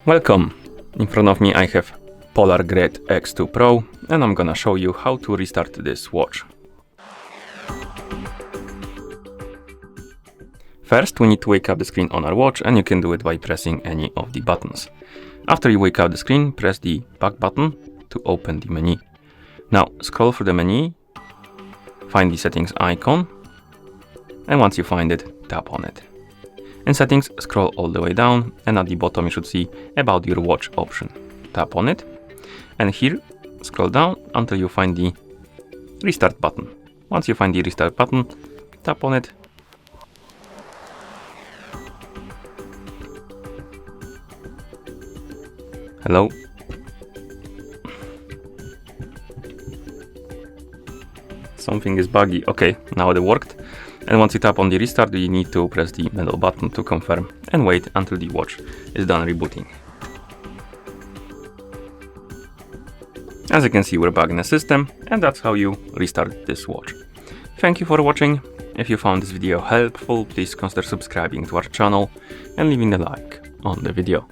Welcome! In front of me I have Polar Grid X2 Pro and I'm gonna show you how to restart this watch. First, we need to wake up the screen on our watch, and you can do it by pressing any of the buttons. After you wake up the screen, press the back button to open the menu. Now scroll through the menu, find the settings icon, and once you find it, tap on it. In settings, scroll all the way down, and at the bottom you should see about your watch option. Tap on it, and here scroll down until you find the restart button. Once you find the restart button, tap on it. Hello. Something is buggy. Okay, now it worked. And once you tap on the restart, you need to press the middle button to confirm and wait until the watch is done rebooting. As you can see, we're back in the system, and that's how you restart this watch. Thank you for watching. If you found this video helpful, please consider subscribing to our channel and leaving a like on the video.